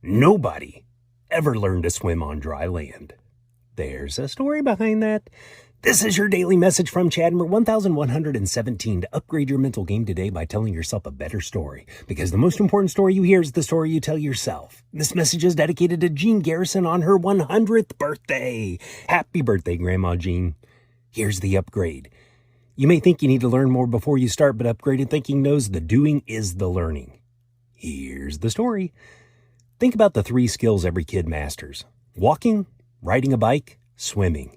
Nobody ever learned to swim on dry land. There's a story behind that. This is your daily message from Chad, number 1117, to upgrade your mental game today by telling yourself a better story. Because the most important story you hear is the story you tell yourself. This message is dedicated to Jean Garrison on her 100th birthday. Happy birthday, Grandma Jean. Here's the upgrade. You may think you need to learn more before you start, but upgraded thinking knows the doing is the learning. Here's the story. Think about the 3 skills every kid masters: walking, riding a bike, swimming.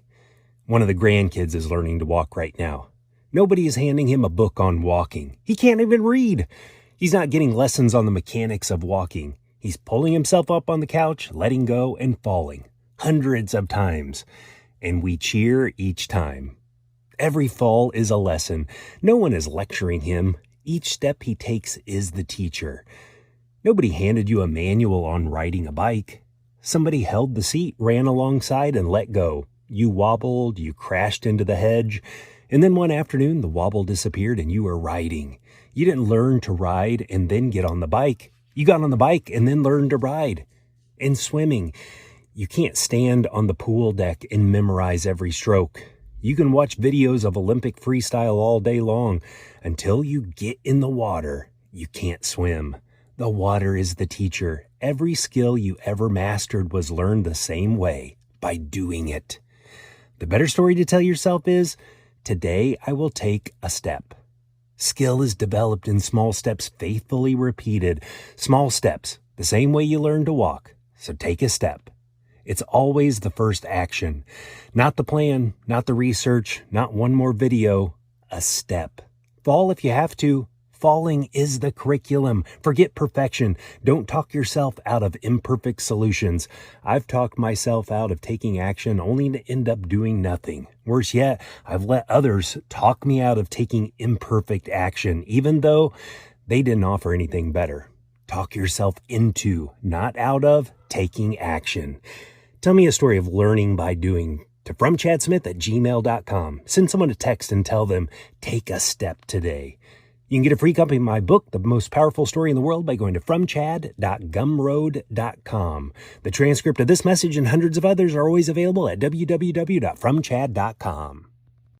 One of the grandkids is learning to walk right now. Nobody is handing him a book on walking. He can't even read. He's not getting lessons on the mechanics of walking. He's pulling himself up on the couch, letting go, and falling hundreds of times. And we cheer each time. Every fall is a lesson. No one is lecturing him. Each step he takes is the teacher. Nobody handed you a manual on riding a bike. Somebody held the seat, ran alongside, and let go. You wobbled, you crashed into the hedge, and then one afternoon the wobble disappeared and you were riding. You didn't learn to ride and then get on the bike. You got on the bike and then learned to ride. And swimming, you can't stand on the pool deck and memorize every stroke. You can watch videos of Olympic freestyle all day long. Until you get in the water, you can't swim. The water is the teacher. Every skill you ever mastered was learned the same way, by doing it. The better story to tell yourself is, today I will take a step. Skill is developed in small steps faithfully repeated. Small steps, the same way you learn to walk. So take a step. It's always the first action. Not the plan, not the research, not one more video. A step. Fall if you have to. Falling is the curriculum. Forget perfection. Don't talk yourself out of imperfect solutions. I've talked myself out of taking action only to end up doing nothing. Worse yet, I've let others talk me out of taking imperfect action, even though they didn't offer anything better. Talk yourself into, not out of, taking action. Tell me a story of learning by doing to FromChadSmith@gmail.com. Send someone a text and tell them, take a step today. You can get a free copy of my book, The Most Powerful Story in the World, by going to FromChad.gumroad.com. The transcript of this message and hundreds of others are always available at www.FromChad.com.